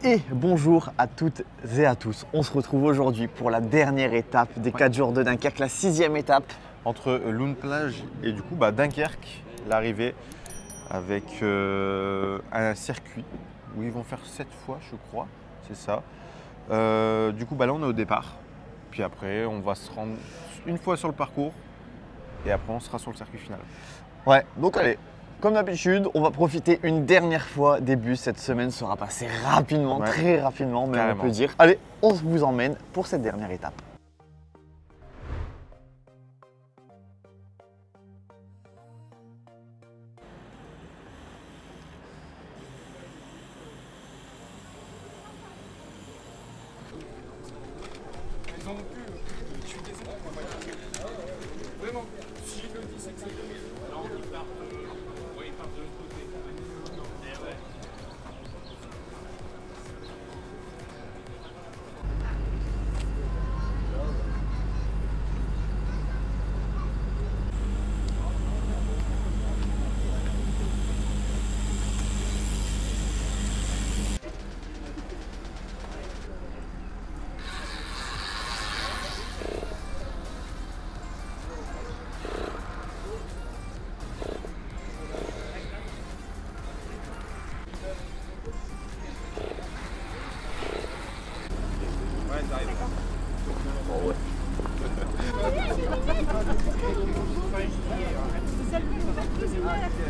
Et bonjour à toutes et à tous. On se retrouve aujourd'hui pour la dernière étape des 4 jours de Dunkerque, la 6e étape. Entre Loon-Plage et du coup Dunkerque, l'arrivée avec un circuit où ils vont faire 7 fois, je crois, c'est ça. Du coup, là on est au départ. Puis après, on va se rendre une fois sur le parcours et après on sera sur le circuit final. Ouais, donc allez. Comme d'habitude, on va profiter une dernière fois des bus. Cette semaine sera passée rapidement, Ouais, très rapidement, mais carrément. on peut dire. Allez, on vous emmène pour cette dernière étape.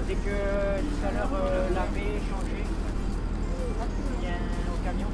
Dès que tout à l'heure lavé, changé, il y a au camion.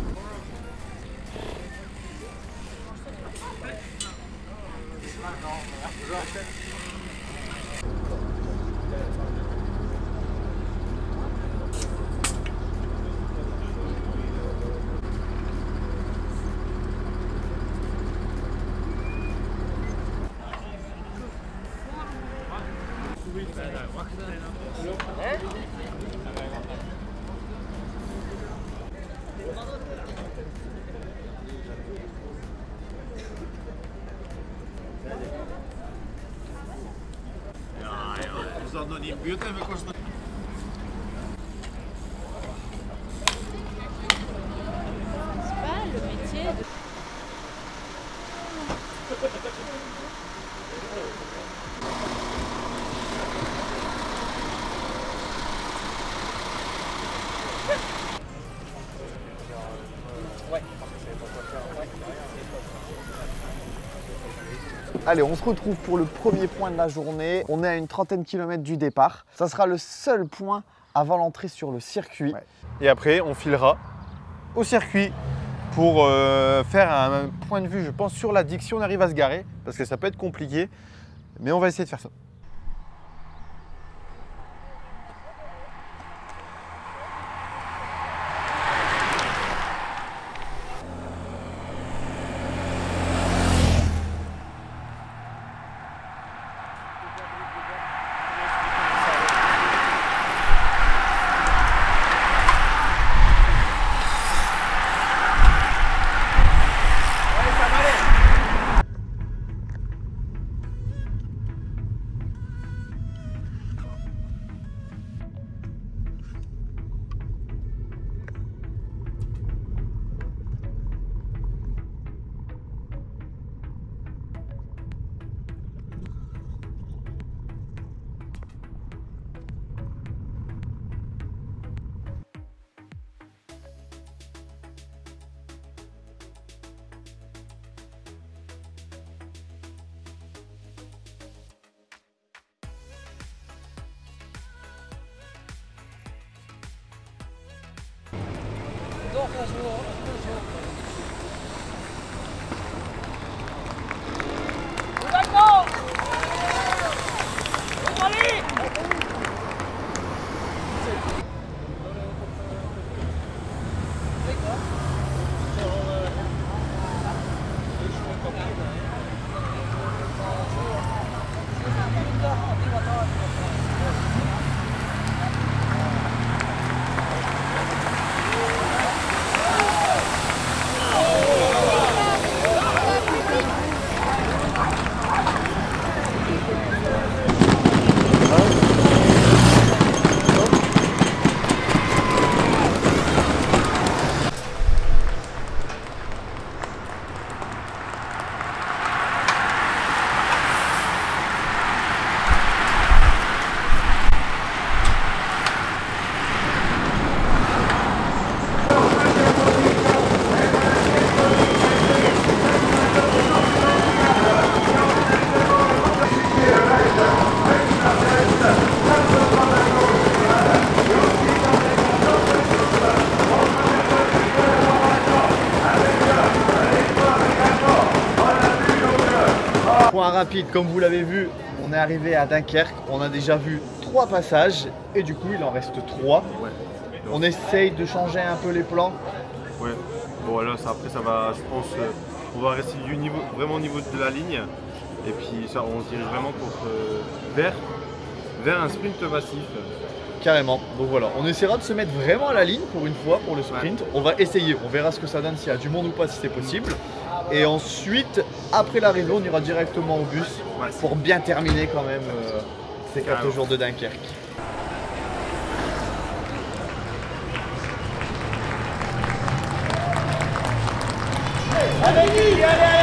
C'est pas le métier de... Allez, on se retrouve pour le premier point de la journée. On est à une trentaine de kilomètres du départ. Ça sera le seul point avant l'entrée sur le circuit. Ouais. Et après, on filera au circuit pour faire un point de vue, je pense, sur la Digue si on arrive à se garer, parce que ça peut être compliqué, mais on va essayer de faire ça. point rapide, comme vous l'avez vu, on est arrivé à Dunkerque, on a déjà vu 3 passages et du coup il en reste 3. Ouais. On essaye de changer un peu les plans. Ouais. Bon là après ça va, je pense, on va rester vraiment au niveau de la ligne. Et puis ça, on se dirige vraiment vers un sprint massif. Carrément. Donc voilà, on essaiera de se mettre vraiment à la ligne pour une fois pour le sprint. Ouais. On va essayer, on verra ce que ça donne, s'il y a du monde ou pas, si c'est possible. Et ensuite, après l'arrivée, on ira directement au bus pour bien terminer quand même ces 4 jours de Dunkerque. Allez, allez.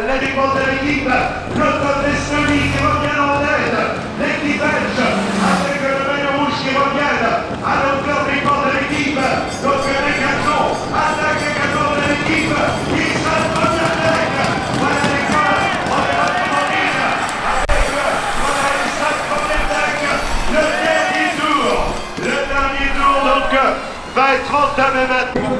La défense de l'équipe, l'automne d'Estonie qui revient en tête, l'équipe belge avec le maillot rouge qui revient à l'auteur des défense de l'équipe, donc les garçons, attaque les garçons de l'équipe, qui sont en attaque, voilà les gars, on est rapidement vite, avec voilà les 5 premières attaques, le dernier tour donc va être entamé maintenant.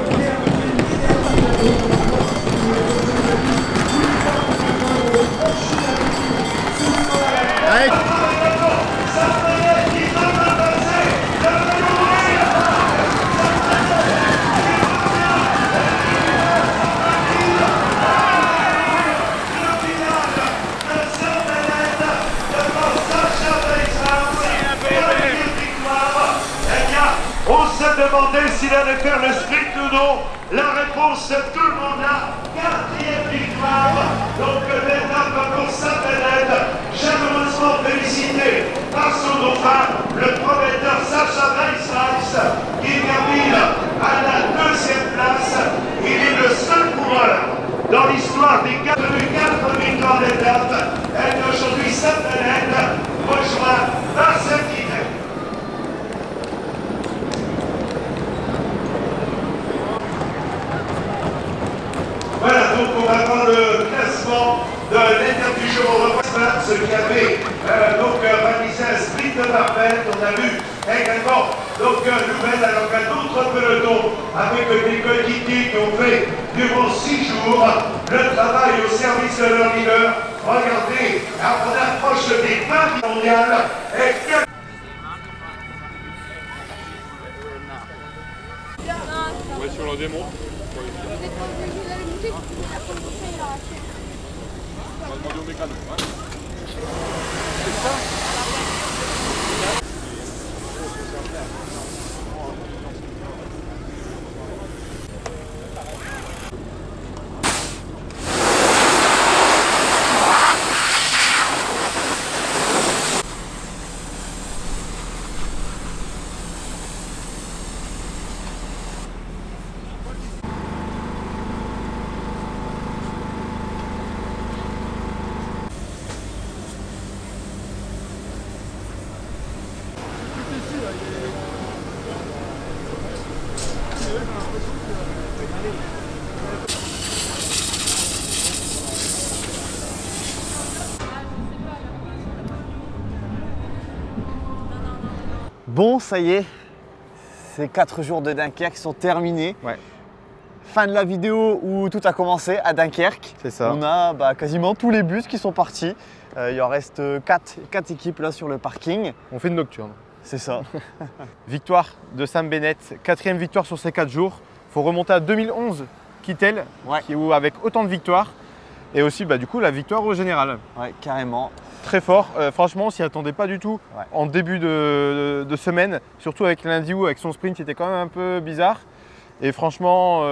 On se demandait s'il allait faire le sprint ou non. La réponse, tout le monde a. 4e victoire. Donc l'étape pour Sainte-Hélène. Chaleureusement félicité par son dauphin, le prometteur Sacha Weissreich, qui termine à la 2e place. Il est le seul coureur dans l'histoire des 4 victoires d'étape. Et aujourd'hui, Sainte-Hélène rejoint Marcel Guinet. Voilà, donc on va prendre le classement de l'étape du jour. On revoit ce qui avait réalisé un sprint parfait. On a vu également nouvelle alors un autre peloton avec des coéquipiers qui ont fait durant 6 jours le travail au service de leur leader. Regardez, on approche des 20 mondiales et Ouais, sur la démon. On va demander au mécano. C'est ça ? Bon, ça y est, ces 4 jours de Dunkerque sont terminés. Ouais. Fin de la vidéo où tout a commencé à Dunkerque. C'est ça. On a quasiment tous les bus qui sont partis. Il en reste 4 équipes là sur le parking. On fait une nocturne. C'est ça. Victoire de Sam Bennett, 4e victoire sur ces 4 jours. Il faut remonter à 2011, Kittel, ouais. Avec autant de victoires. Et aussi du coup la victoire au général. Ouais, carrément. très fort. Franchement, on s'y attendait pas du tout Ouais. en début de semaine, surtout avec lundi où avec son sprint, c'était quand même un peu bizarre. Et franchement,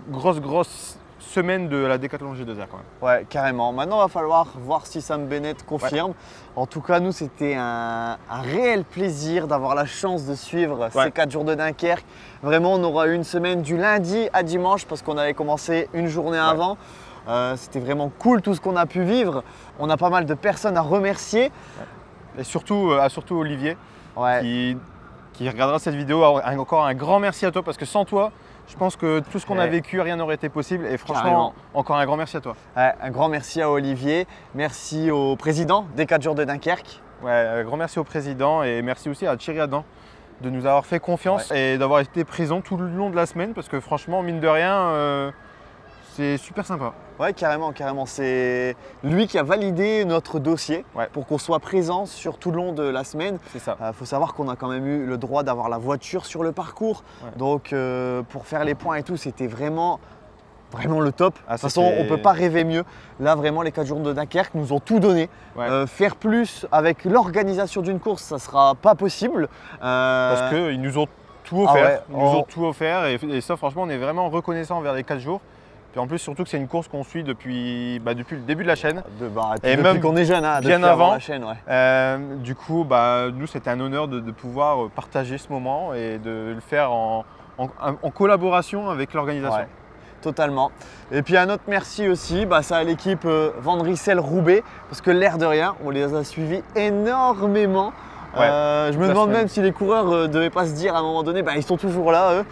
grosse semaine de la Décathlon G2R quand même. Ouais, carrément. Maintenant, il va falloir voir si Sam Bennett confirme. En tout cas, nous, c'était un réel plaisir d'avoir la chance de suivre ces 4 jours de Dunkerque. Vraiment, on aura eu une semaine du lundi à dimanche parce qu'on avait commencé une journée avant. C'était vraiment cool tout ce qu'on a pu vivre. On a pas mal de personnes à remercier. Et surtout Olivier Ouais. qui regardera cette vidéo. Encore un grand merci à toi parce que sans toi, je pense que tout ce qu'on a vécu, rien n'aurait été possible. Et franchement, Carrément. encore un grand merci à toi. Ouais, un grand merci à Olivier. Merci au président des 4 jours de Dunkerque. Ouais, un grand merci au président et merci aussi à Thierry Adam de nous avoir fait confiance et d'avoir été présent tout le long de la semaine parce que franchement, mine de rien, c'est super sympa. Ouais, carrément. C'est lui qui a validé notre dossier pour qu'on soit présent sur tout le long de la semaine. C'est ça. Faut savoir qu'on a quand même eu le droit d'avoir la voiture sur le parcours. Ouais. Donc pour faire les points et tout, c'était vraiment le top. Ah, de toute façon, on ne peut pas rêver mieux. Là, vraiment, les 4 jours de Dunkerque nous ont tout donné. Ouais. Faire plus avec l'organisation d'une course, ça ne sera pas possible. Parce qu'ils nous ont tout offert. ouais. Ils nous ont tout offert et ça, franchement, on est vraiment reconnaissant envers les 4 jours. Puis en plus, surtout que c'est une course qu'on suit depuis le début de la chaîne. Et même depuis qu'on est jeune, hein, bien depuis avant avant. la chaîne. Du coup, nous, c'était un honneur de pouvoir partager ce moment et de le faire en collaboration avec l'organisation. Ouais. Totalement. Et puis un autre merci aussi, c'est à l'équipe Van Rissel-Roubaix, parce que l'air de rien, on les a suivis énormément. Je me demande même si les coureurs ne devaient pas se dire à un moment donné, ils sont toujours là eux.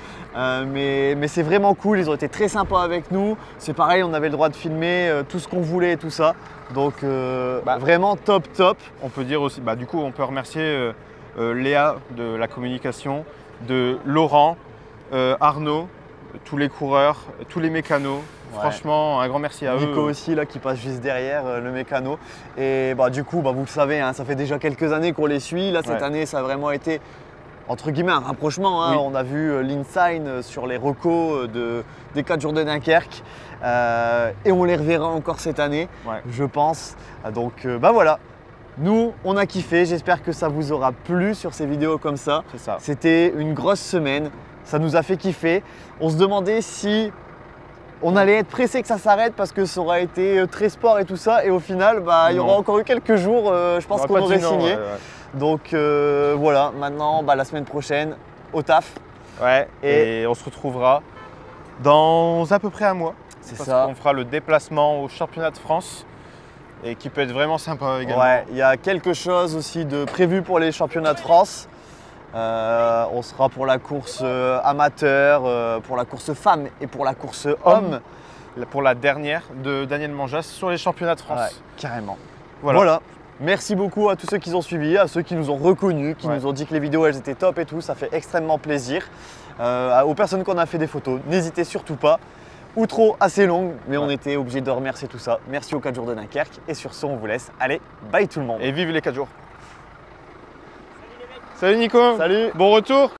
Mais c'est vraiment cool, ils ont été très sympas avec nous. C'est pareil, on avait le droit de filmer tout ce qu'on voulait et tout ça. Donc vraiment top. On peut dire aussi, du coup, on peut remercier Léa de la communication, de Laurent, Arnaud, tous les coureurs, tous les mécanos. Franchement, un grand merci à eux. Nico aussi là qui passe juste derrière le mécano. Et du coup, vous le savez, ça fait déjà quelques années qu'on les suit. Là, cette année, ça a vraiment été entre guillemets un rapprochement. Oui. On a vu l'Insign sur les recos des 4 jours de Dunkerque. Et on les reverra encore cette année, je pense. Donc voilà. Nous, on a kiffé. J'espère que ça vous aura plu sur ces vidéos comme ça. C'est ça. C'était une grosse semaine. Ça nous a fait kiffer. On se demandait si on allait être pressé que ça s'arrête parce que ça aurait été très sport et tout ça. Et au final, il y aura encore eu quelques jours, je pense qu'on aurait signé. Donc voilà, maintenant, la semaine prochaine, au taf. Ouais, et on se retrouvera dans à peu près un mois. C'est parce ça. qu'on fera le déplacement au championnat de France et qui peut être vraiment sympa également. Ouais, il y a quelque chose aussi de prévu pour les championnats de France. On sera pour la course amateur, pour la course femme et pour la course homme. Pour la dernière de Daniel Manjas sur les championnats de France. Ouais, carrément. Voilà. Merci beaucoup à tous ceux qui ont suivi, à ceux qui nous ont reconnus, qui nous ont dit que les vidéos elles étaient top et tout. Ça fait extrêmement plaisir. Aux personnes qu'on a fait des photos, n'hésitez surtout pas. Outro assez longue, mais on était obligé de remercier tout ça. Merci aux 4 jours de Dunkerque. Et sur ce, on vous laisse. Allez, bye tout le monde. Et vive les 4 jours. Salut Nico. Salut. Bon retour.